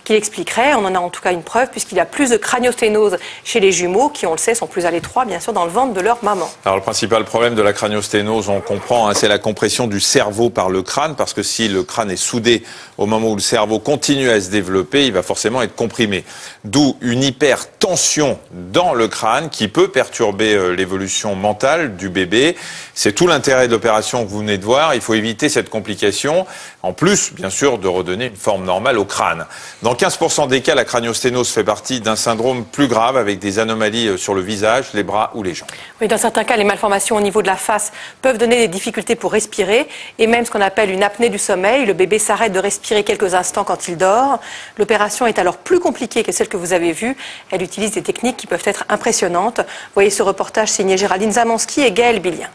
qu'il expliquerait. On en a en tout cas une preuve puisqu'il y a plus de craniosténose chez les jumeaux qui, on le sait, sont plus à l'étroit, bien sûr, dans le ventre de leur maman. Alors le principal problème de la craniosténose, on comprend, c'est la compression du cerveau par le crâne, parce que si le crâne est soudé au moment où le cerveau continue à se développer, il va forcément être comprimé. D'où une hypertension dans le crâne qui peut perturber l'évolution mentale du bébé. C'est tout l'intérêt de l'opération que vous venez de voir. Il faut éviter cette complication, en plus, bien sûr, de redonner une forme normale au crâne. Dans 15% des cas, la craniosténose fait partie d'un syndrome plus grave avec des anomalies sur le visage, les bras ou les jambes. Oui, dans certains cas, les malformations au niveau de la face peuvent donner des difficultés pour respirer et même ce qu'on appelle une apnée du sommeil. Le bébé s'arrête de respirer quelques instants quand il dort. L'opération est alors plus compliquée que celle que vous avez vue. Elle utilise des techniques qui peuvent être impressionnantes. Voyez ce reportage signé Géraldine Zamanski et Gaël Bilien.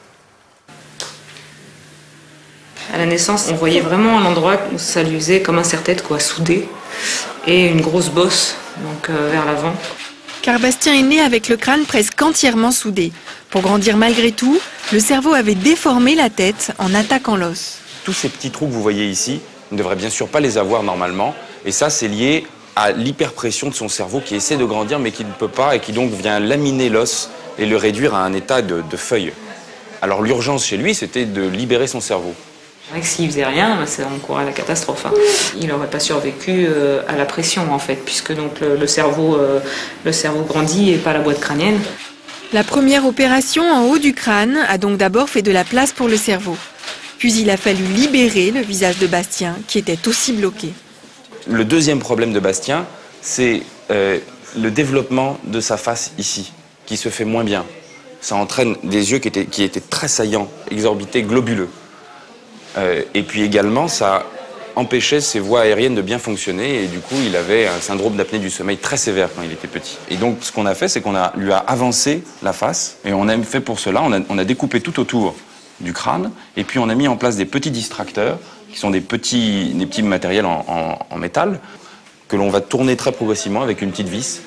À la naissance, on voyait vraiment l'endroit où ça lui faisait comme un serre-tête, quoi, soudé, et une grosse bosse, donc vers l'avant. Car Bastien est né avec le crâne presque entièrement soudé. Pour grandir malgré tout, le cerveau avait déformé la tête en attaquant l'os. Tous ces petits trous que vous voyez ici, on ne devrait bien sûr pas les avoir normalement, et ça c'est lié à l'hyperpression de son cerveau qui essaie de grandir mais qui ne peut pas et qui donc vient laminer l'os et le réduire à un état de feuille. Alors l'urgence chez lui, c'était de libérer son cerveau. C'est vrai que s'il faisait rien, on courait à la catastrophe. Il n'aurait pas survécu à la pression en fait, puisque donc le cerveau grandit et pas la boîte crânienne. La première opération en haut du crâne a donc d'abord fait de la place pour le cerveau. Puis il a fallu libérer le visage de Bastien, qui était aussi bloqué. Le deuxième problème de Bastien, c'est le développement de sa face ici, qui se fait moins bien. Ça entraîne des yeux qui étaient très saillants, exorbités, globuleux. Et puis également, ça empêchait ses voies aériennes de bien fonctionner et du coup, il avait un syndrome d'apnée du sommeil très sévère quand il était petit. Et donc, ce qu'on a fait, c'est qu'on lui a avancé la face et on a fait pour cela, on a découpé tout autour du crâne et puis on a mis en place des petits distracteurs qui sont des petits matériels en métal que l'on va tourner très progressivement avec une petite vis.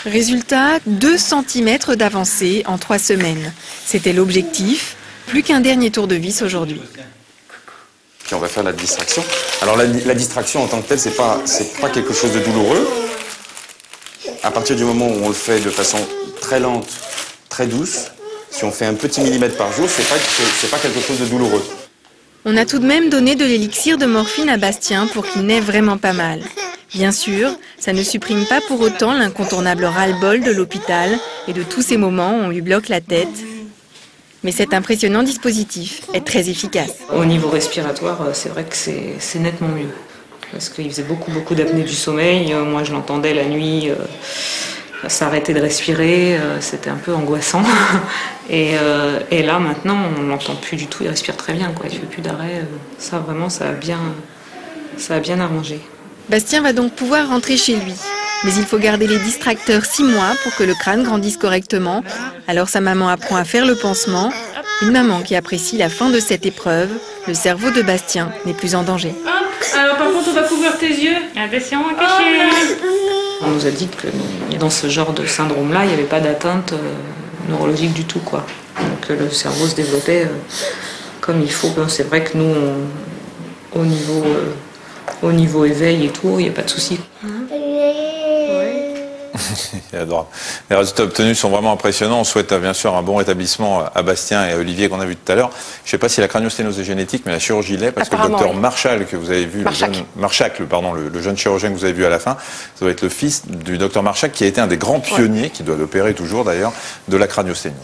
Résultat, 2 cm d'avancée en 3 semaines. C'était l'objectif, plus qu'un dernier tour de vis aujourd'hui. Puis on va faire la distraction. Alors la distraction en tant que telle, c'est pas quelque chose de douloureux. À partir du moment où on le fait de façon très lente, très douce, si on fait un petit millimètre par jour, c'est pas quelque chose de douloureux. On a tout de même donné de l'élixir de morphine à Bastien pour qu'il n'ait vraiment pas mal. Bien sûr, ça ne supprime pas pour autant l'incontournable ras-le-bol de l'hôpital et de tous ces moments où on lui bloque la tête. Mais cet impressionnant dispositif est très efficace. Au niveau respiratoire, c'est vrai que c'est nettement mieux. Parce qu'il faisait beaucoup d'apnée du sommeil. Moi, je l'entendais la nuit s'arrêter de respirer. C'était un peu angoissant. Et là, maintenant, on ne l'entend plus du tout. Il respire très bien, quoi. Il ne fait plus d'arrêt. Ça, vraiment, ça a bien arrangé. Bastien va donc pouvoir rentrer chez lui. Mais il faut garder les distracteurs 6 mois pour que le crâne grandisse correctement. Alors sa maman apprend à faire le pansement. Une maman qui apprécie la fin de cette épreuve. Le cerveau de Bastien n'est plus en danger. Alors par contre, on va couvrir tes yeux. Attention, cacher. On nous a dit que dans ce genre de syndrome-là, il n'y avait pas d'atteinte neurologique du tout, quoi. Donc le cerveau se développait comme il faut. C'est vrai que nous, au niveau éveil et tout, il n'y a pas de souci. C'est adorable. Les résultats obtenus sont vraiment impressionnants. On souhaite bien sûr un bon rétablissement à Bastien et à Olivier qu'on a vu tout à l'heure. Je ne sais pas si la craniosténose est génétique, mais la chirurgie l'est, parce que le docteur Marchal que vous avez vu, le jeune chirurgien que vous avez vu à la fin, ça doit être le fils du docteur Marchal qui a été un des grands pionniers, qui doit l'opérer toujours d'ailleurs, de la craniosténose.